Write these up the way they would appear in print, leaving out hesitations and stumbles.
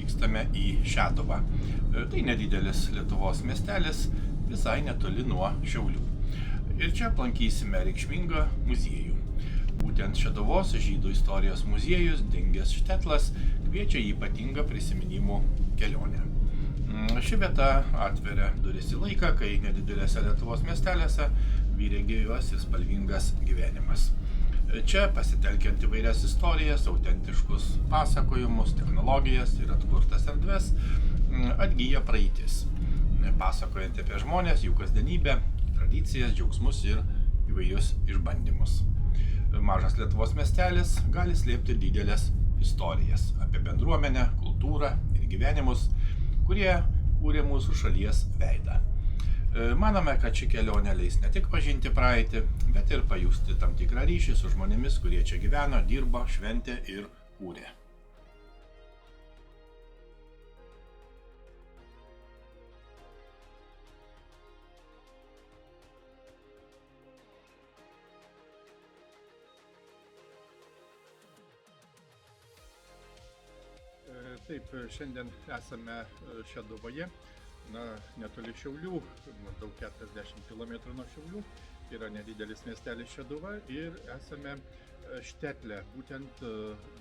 vykstame į Šeduvą. Tai nedidelis Lietuvos miestelis, visai netoli nuo Šiaulių. Ir čia aplankysime reikšmingą muziejų. Būtent Šeduvos žydų istorijos muziejus Dingęs Štetlas kviečia į ypatingą prisiminimų kelionę. Ši vieta atveria duris į laiką, kai nedidelėse Lietuvos miestelėse vyrė gyvas ir spalvingas gyvenimas. Čia, pasitelkiant įvairias istorijas, autentiškus pasakojimus, technologijas ir atkurtas erdves, atgyja praeitis, pasakojant apie žmonės, jų kasdienybę, tradicijas, džiaugsmus ir įvairius išbandymus. Mažas Lietuvos miestelis gali slėpti didelės istorijas apie bendruomenę, kultūrą ir gyvenimus, kurie kūrė mūsų šalies veidą. Manome, kad ši kelionė leis ne tik pažinti praeitį, bet ir pajusti tam tikrą ryšį su žmonėmis, kurie čia gyveno, dirbo, šventė ir kūrė. Taip, šiandien esame Šeduvoje, netoli Šiaulių, maždaug 40 km nuo Šiaulių, yra nedidelis miestelis Šeduva ir esame Štetle, būtent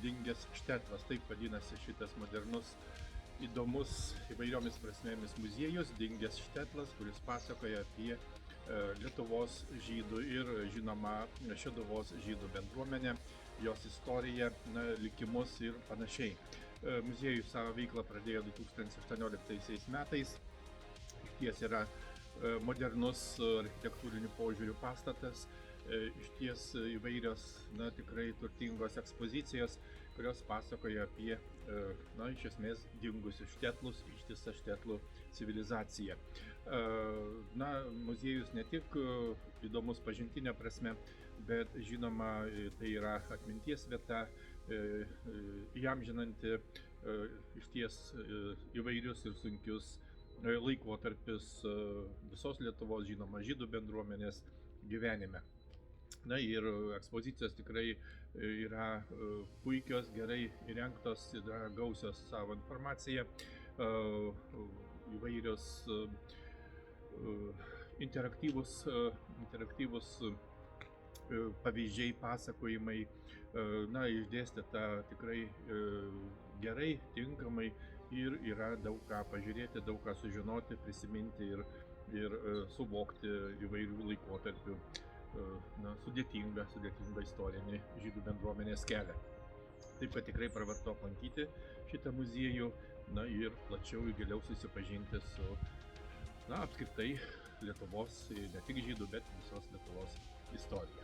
Dingęs Štetlas, taip vadinasi šitas modernus, įdomus įvairiomis prasmėmis muziejus Dingęs Štetlas, kuris pasakoja apie Lietuvos žydų ir žinoma Šeduvos žydų bendruomenę, jos istoriją, likimus ir panašiai. Muziejus savo veiklą pradėjo 2018 metais. Išties yra modernus architektūrinių požiūrių pastatas, išties įvairios, tikrai turtingos ekspozicijos, kurios pasakoja apie, iš esmės, dingusius štetlus, ištisą štetlų civilizaciją. Muziejus ne tik įdomus pažintinė prasme, bet žinoma, tai yra atminties vieta, įamžinanti išties įvairius ir sunkius laikotarpius visos Lietuvos, žinoma, žydų bendruomenės gyvenime. Ir ekspozicijos tikrai yra puikios, gerai įrengtos, yra gausios savo informacija, įvairios interaktyvus pavyzdžiai, pasakojimai, išdėstyta tikrai gerai, tinkamai ir yra daug ką pažiūrėti, daug ką sužinoti, prisiminti ir suvokti įvairių laikotarpių sudėtingą istorinį žydų bendruomenės kelią. Taip, kad tikrai pravartu aplankyti šitą muziejų, ir plačiau ir giliau susipažinti su, apskritai Lietuvos, ne tik žydų, bet visos Lietuvos istorija.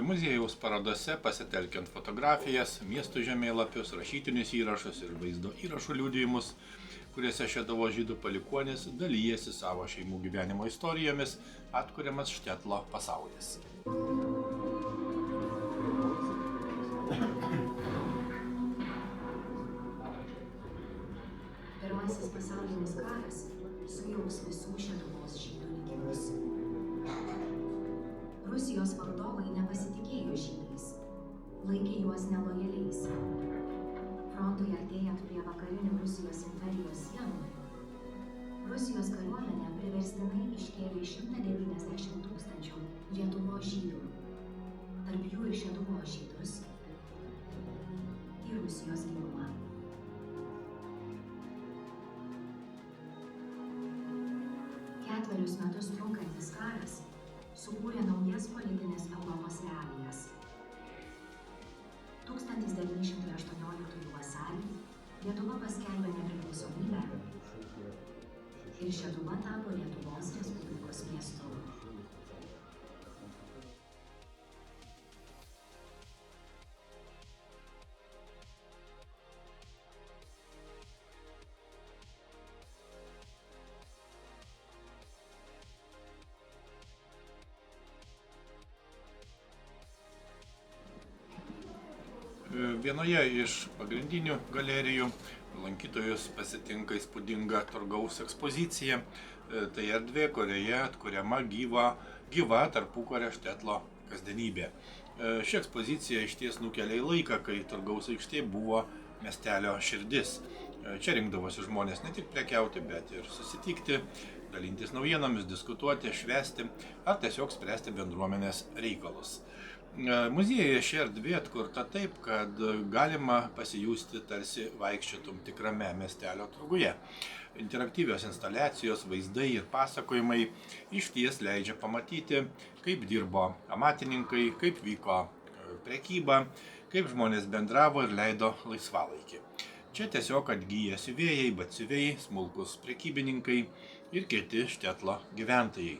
Muziejaus parodose, pasitelkiant fotografijas, miestų žemėlapius, rašytinius įrašus ir vaizdo įrašų liudijimus, kuriuose Šeduvos žydų palikuonys dalijasi savo šeimų gyvenimo istorijomis, atkuriamas Štetlo pasaulis. Pirmasis pasaulinis karas sujauks visų Šeduvos žydų likimus. Rusijos valdovai nepasitikėjo žydais, laikė juos nelojaliais. Frontui artėjant prie vakarinių Rusijos imperijos sienų, Rusijos kariuomenė priverstinai iškėlė 190 000 Lietuvos žydų, tarp jų ir Šeduvos žydus, į Rusijos gilumą. Ketverius metus trunkantis karas sukūrė naujas politinės Europos realijas. 1918 vasarį Lietuva paskelbė nepriklausomybę ir Šeduva tapo Lietuvos Respublikos miestu. Vienoje iš pagrindinių galerijų lankytojus pasitinka įspūdinga turgaus ekspozicija. Tai erdvė, kurioje atkuriama gyva tarpukario Štetlo kasdienybė. Ši ekspozicija išties nukelia į laiką, kai turgaus aikštė buvo miestelio širdis. Čia rinkdavosi žmonės ne tik prekiauti, bet ir susitikti, dalintis naujienomis, diskutuoti, švęsti ar tiesiog spręsti bendruomenės reikalus. Muziejuje ši erdvė atkurta taip, kad galima pasijusti tarsi vaikščiotum tikrame miestelio turguje. Interaktyvios instaliacijos, vaizdai ir pasakojimai išties leidžia pamatyti, kaip dirbo amatininkai, kaip vyko prekyba, kaip žmonės bendravo ir leido laisvalaikį. Čia tiesiog atgyja siuvėjai, batsiuviai, smulkus prekybininkai ir kiti Štetlo gyventojai,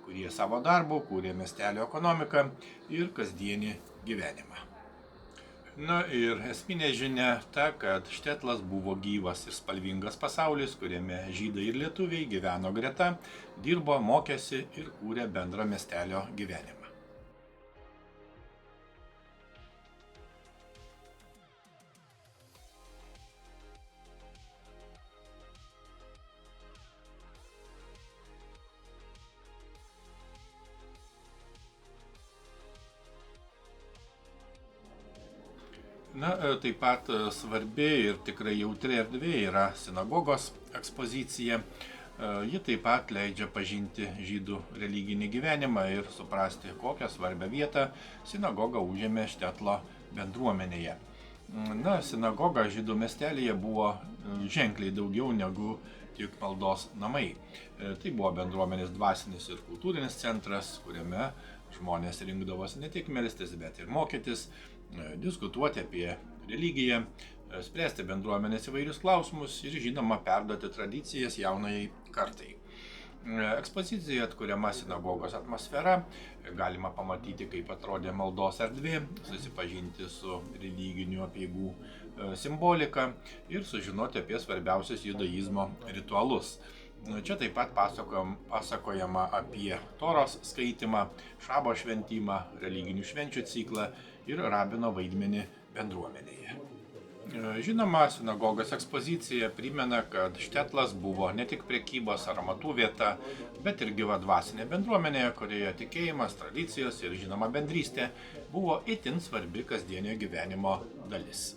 kurie savo darbu kūrė miestelio ekonomiką ir kasdienį gyvenimą. Na ir esminė žinia ta, kad Štetlas buvo gyvas ir spalvingas pasaulis, kuriame žydai ir lietuviai gyveno greta, dirbo, mokėsi ir kūrė bendrą miestelio gyvenimą. Na, taip pat svarbi ir tikrai jautri erdvė yra sinagogos ekspozicija. Ji taip pat leidžia pažinti žydų religinį gyvenimą ir suprasti, kokią svarbią vietą sinagoga užėmė Štetlo bendruomenėje. Na, sinagoga žydų miestelėje buvo ženkliai daugiau negu tik maldos namai. Tai buvo bendruomenės dvasinis ir kultūrinis centras, kuriame žmonės rinkdavosi ne tik melstis, bet ir mokytis, diskutuoti apie religiją, spręsti bendruomenės įvairius klausimus ir, žinoma, perduoti tradicijas jaunajai kartai. Ekspozicijoje atkuriama sinagogos atmosfera, galima pamatyti, kaip atrodė maldos erdvė, susipažinti su religinių apeigų simbolika ir sužinoti apie svarbiausius judaizmo ritualus. Čia taip pat pasakojama apie Toros skaitymą, šabo šventimą, religinių švenčių ciklą ir rabino vaidmenį bendruomenėje. Žinoma, sinagogos ekspozicija primena, kad Štetlas buvo ne tik prekybos ar amatų vieta, bet ir gyva dvasinė bendruomenė, kurioje tikėjimas, tradicijos ir, žinoma, bendrystė buvo itin svarbi kasdienio gyvenimo dalis.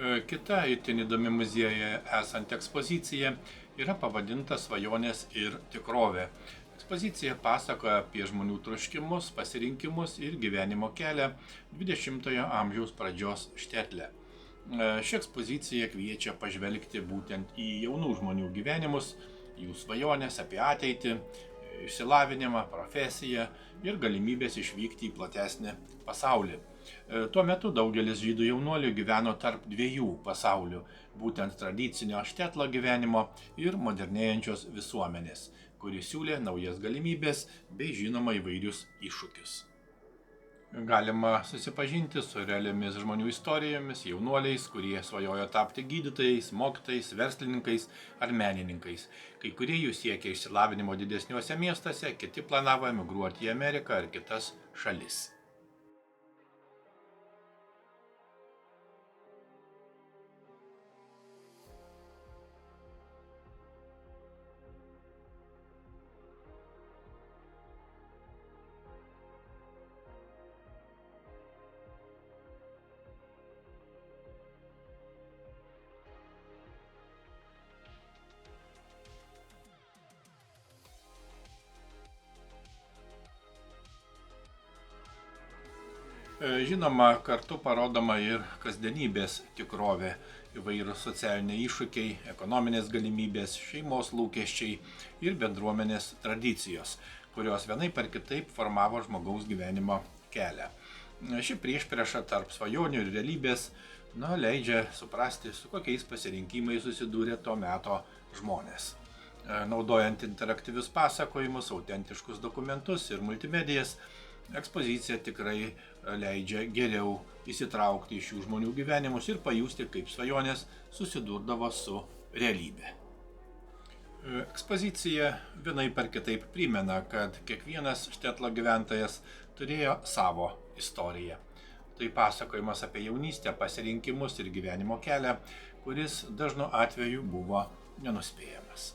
Kita itin įdomi muziejuje esanti ekspozicija yra pavadinta Svajonės ir tikrovė. Ekspozicija pasakoja apie žmonių troškimus, pasirinkimus ir gyvenimo kelią 20-ojo amžiaus pradžios Štetle. Ši ekspozicija kviečia pažvelgti būtent į jaunų žmonių gyvenimus, jų svajonės apie ateitį, išsilavinimą, profesiją ir galimybės išvykti į platesnį pasaulį. Tuo metu daugelis žydų jaunuolių gyveno tarp dviejų pasaulių, būtent tradicinio Štetlo gyvenimo ir modernėjančios visuomenės, kuri siūlė naujas galimybės bei, žinoma, įvairius iššūkius. Galima susipažinti su realiomis žmonių istorijomis, jaunuoliais, kurie svajojo tapti gydytojais, mokytojais, verslininkais ar menininkais. Kai kurie jų siekė išsilavinimo didesniuose miestuose, kiti planavo emigruoti į Ameriką ar kitas šalis. Žinoma, kartu parodoma ir kasdienybės tikrovė, įvairūs socialiniai iššūkiai, ekonominės galimybės, šeimos lūkesčiai ir bendruomenės tradicijos, kurios vienaip ar kitaip formavo žmogaus gyvenimo kelią. Ši priešprieša tarp svajonių ir realybės leidžia suprasti, su kokiais pasirinkimais susidūrė to meto žmonės. Naudojant interaktyvius pasakojimus, autentiškus dokumentus ir multimedijas, Ekspozicija tikrai leidžia geriau įsitraukti į šių žmonių gyvenimus ir pajusti, kaip svajonės susidurdavo su realybė. Ekspozicija vienaip ar kitaip primena, kad kiekvienas Štetlo gyventojas turėjo savo istoriją. Tai pasakojimas apie jaunystę, pasirinkimus ir gyvenimo kelią, kuris dažnu atveju buvo nenuspėjamas.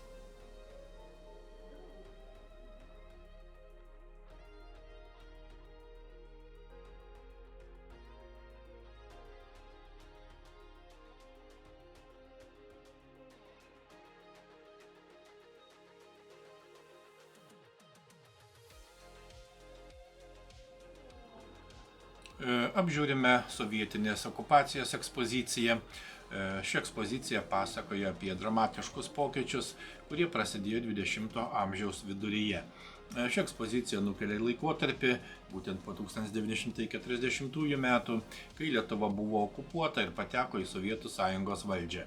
Apžiūrime sovietinės okupacijos ekspoziciją. Ši ekspozicija pasakoja apie dramatiškus pokyčius, kurie prasidėjo 20-ojo amžiaus viduryje. Ši ekspozicija nukelia į laikotarpį, būtent po 1940 metų, kai Lietuva buvo okupuota ir pateko į Sovietų Sąjungos valdžią.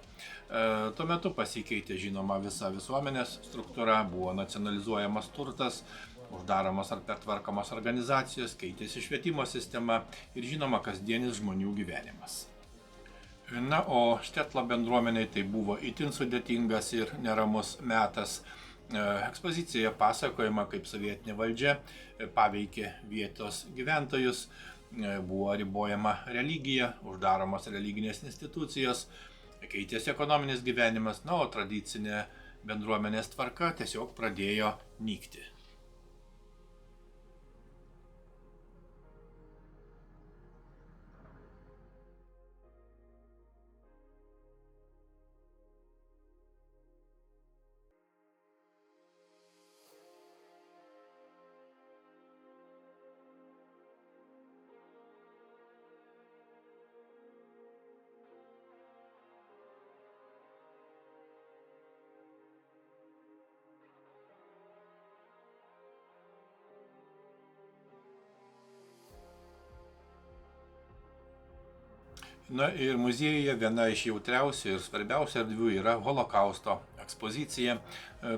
Tuo metu pasikeitė žinoma visa visuomenės struktūra, buvo nacionalizuojamas turtas, uždaromos ar pertvarkomos organizacijos, keitėsi švietimo sistema ir žinoma kasdienis žmonių gyvenimas. Na, o Štetlo bendruomeniai tai buvo itin sudėtingas ir neramus metas. Ekspozicijoje pasakojama, kaip sovietinė valdžia paveikė vietos gyventojus, buvo ribojama religija, uždaromos religinės institucijos, keitėsi ekonominis gyvenimas, na, o tradicinė bendruomenės tvarka tiesiog pradėjo nykti. Na ir muziejuje viena iš jautriausių ir svarbiausių erdvių yra Holokausto ekspozicija,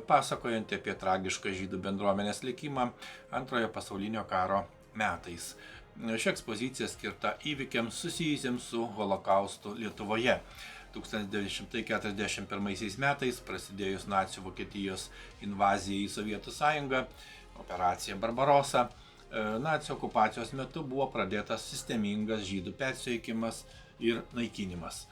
pasakojanti apie tragišką žydų bendruomenės likimą Antrojo pasaulinio karo metais. Ši ekspozicija skirta įvykiams susijusiems su Holokaustu Lietuvoje. 1941 metais prasidėjus nacių Vokietijos invazijai į Sovietų Sąjungą, operacija Barbarosa, nacių okupacijos metu buvo pradėtas sistemingas žydų persiekimas ir naikinimas.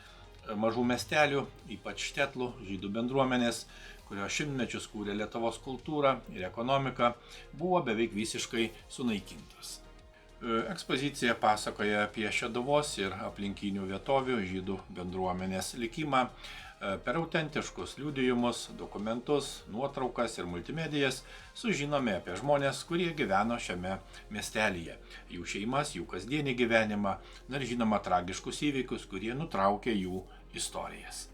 Mažų miestelių, ypač Štetlų, žydų bendruomenės, kurios šimtmečius kūrė Lietuvos kultūrą ir ekonomiką, buvo beveik visiškai sunaikintos. Ekspozicija pasakoja apie Šeduvos ir aplinkinių vietovių žydų bendruomenės likimą. Per autentiškus liudijimus, dokumentus, nuotraukas ir multimedijas sužinome apie žmonės, kurie gyveno šiame miestelyje, jų šeimas, jų kasdienį gyvenimą, ir žinoma tragiškus įvykius, kurie nutraukė jų istorijas.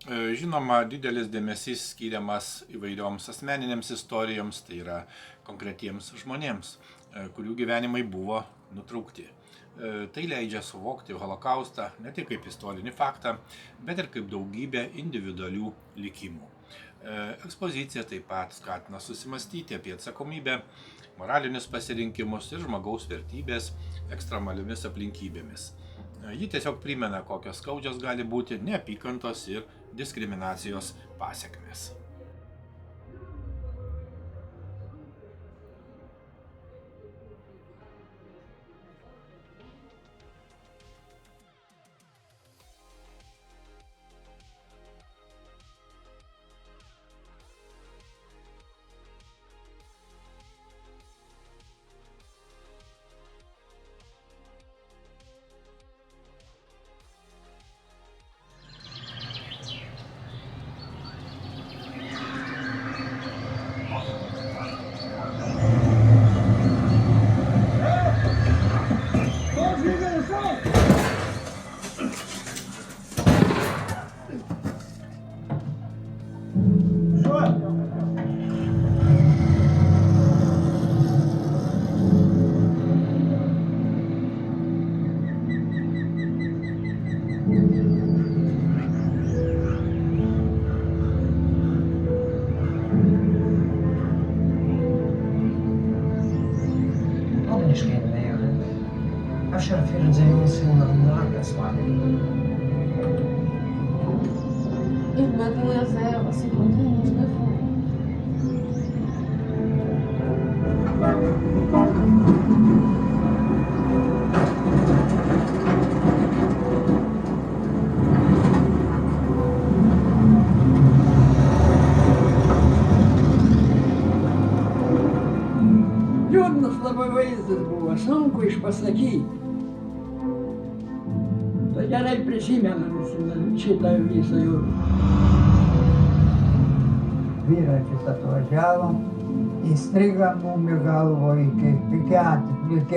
Žinoma, didelis dėmesys skiriamas įvairioms asmeninėms istorijoms, tai yra konkretiems žmonėms, kurių gyvenimai buvo nutraukti. Tai leidžia suvokti holokaustą ne tik kaip istorinį faktą, bet ir kaip daugybę individualių likimų. Ekspozicija taip pat skatina susimastyti apie atsakomybę, moralinius pasirinkimus ir žmogaus vertybės ekstremaliomis aplinkybėmis. Ji tiesiog primena, kokios skaudžios gali būti neapykantos ir diskriminacijos pasekmės. عشر فرزين سنة أسمع Irmã do Zé, assim, contamos na fome. Liūdnas labai vaizdas buvo, sunku išpasakyti. Tai gerai prisimenu šitą visą jau. Dviračius atvažiavom, įstriga mum į galvą iki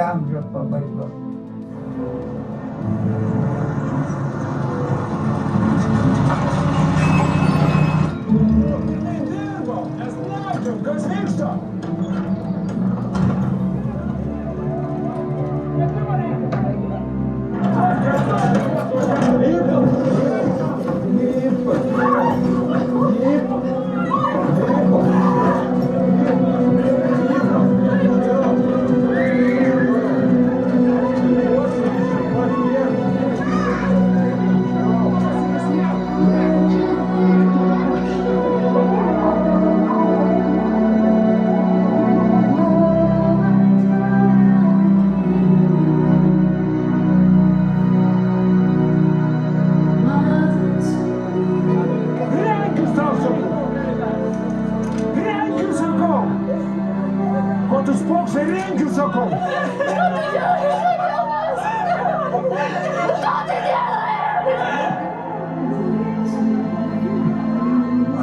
amžiaus pabaigos. Kas vyksta?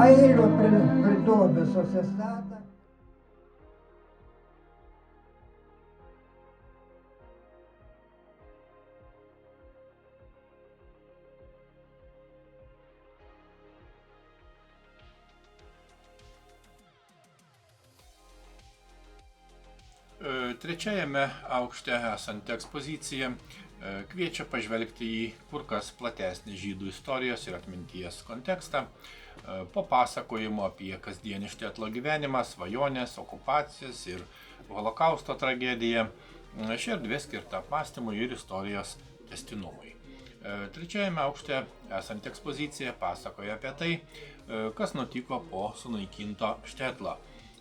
Aí lo pridodo società. Trečiajame aukšte esanti ekspozicija kviečia pažvelgti į kur kas platesnį žydų istorijos ir atminties kontekstą, po pasakojimo apie kasdienį štetlo gyvenimą, svajonės, okupacijas ir holokausto tragediją. Ši erdvė skirta apmąstymui ir istorijos tęstinumui. Trečiajame aukšte esanti ekspozicija pasakoja apie tai, kas nutiko po sunaikinto štetlo,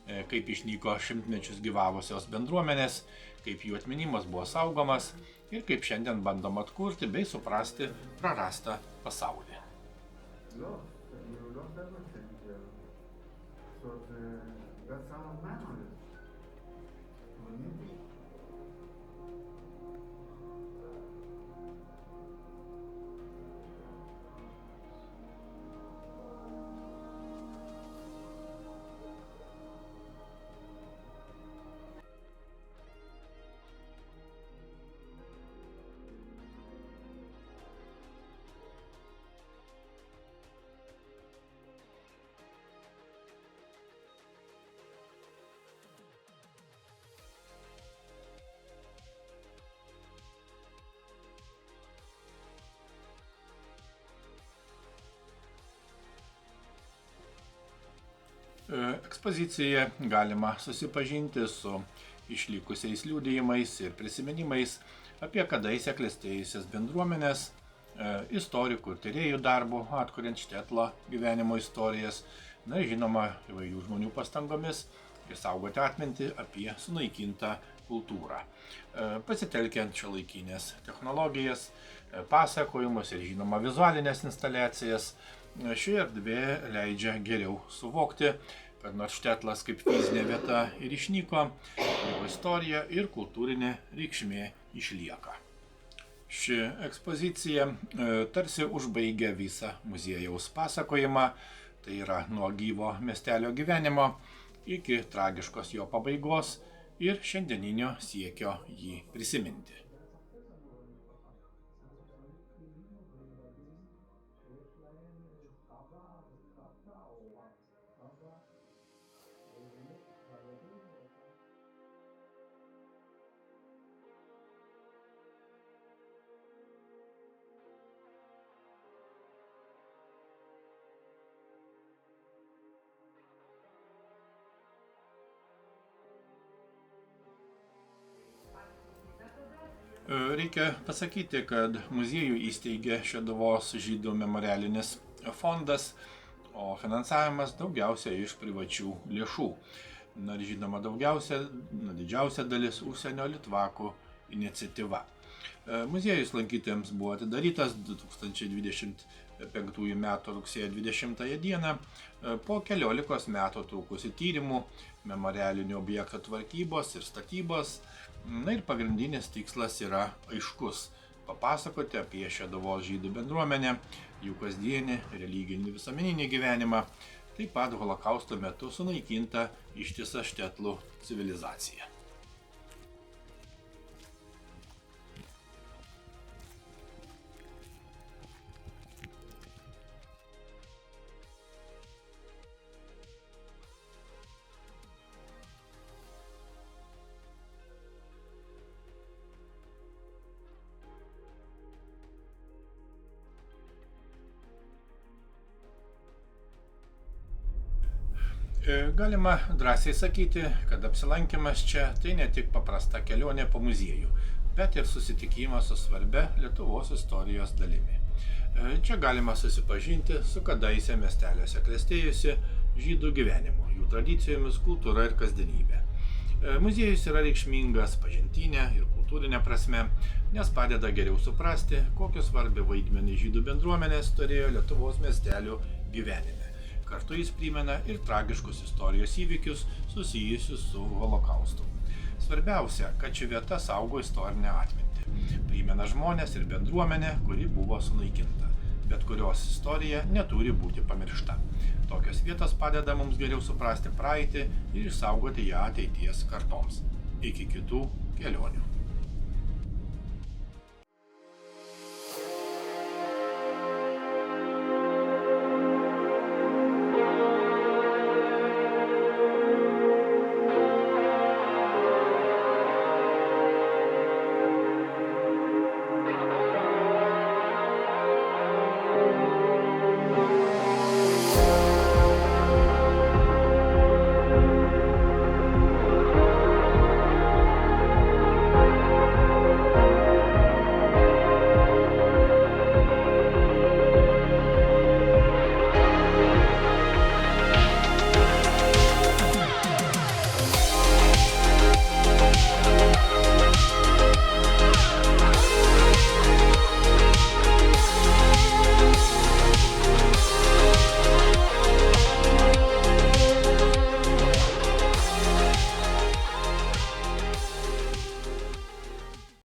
kaip išnyko šimtmečius gyvavusios bendruomenės, kaip jų atminimas buvo saugomas ir kaip šiandien bandoma atkurti bei suprasti prarastą pasaulį. Ekspozicijoje galima susipažinti su išlikusiais liudijimais ir prisiminimais apie kadaise klestėjusias bendruomenės, istorikų ir tyrėjų darbų atkuriant Štetlą gyvenimo istorijas, na ir žinoma įvairių žmonių pastangomis išsaugoti atmintį apie sunaikintą kultūrą. Pasitelkiant šiuolaikinės technologijas, pasakojimus ir žinoma vizualinės instaliacijas, ši erdvė leidžia geriau suvokti, kad nors Štetlas kaip fizinė vieta ir išnyko, jo istorija ir kultūrinė reikšmė išlieka. Ši ekspozicija tarsi užbaigia visą muziejaus pasakojimą, tai yra nuo gyvo miestelio gyvenimo iki tragiškos jo pabaigos ir šiandieninio siekio jį prisiminti. Reikia pasakyti, kad muziejų įsteigė Šeduvos žydų memorialinis fondas, o finansavimas daugiausia iš privačių lėšų. Na ir žinoma, didžiausia dalis užsienio litvakų iniciatyva. Muziejus lankytojams buvo atidarytas 2025 m. rugsėjo 20 d. po 14 metų trukusių tyrimų, memorialinių objektų tvarkybos ir statybos. Na ir pagrindinis tikslas yra aiškus – papasakoti apie Šeduvos žydų bendruomenę, jų kasdienį, religinį visuomeninį gyvenimą, taip pat holokausto metu sunaikintą ištisą Štetlų civilizaciją. Galima drąsiai sakyti, kad apsilankymas čia tai ne tik paprasta kelionė po muziejų, bet ir susitikimas su svarbia Lietuvos istorijos dalimi. Čia galima susipažinti su kadaise miesteliuose klestėjusiu žydų gyvenimu, jų tradicijomis, kultūra ir kasdienybė. Muziejus yra reikšmingas pažintinė ir kultūrinė prasme, nes padeda geriau suprasti, kokį svarbį vaidmenį žydų bendruomenės turėjo Lietuvos miestelių gyvenime. Kartu jis primena ir tragiškus istorijos įvykius susijusius su holokaustu. Svarbiausia, kad ši vieta saugo istorinę atmintį. Primena žmonės ir bendruomenę, kuri buvo sunaikinta, bet kurios istorija neturi būti pamiršta. Tokios vietos padeda mums geriau suprasti praeitį ir išsaugoti ją ateities kartoms. Iki kitų kelionių.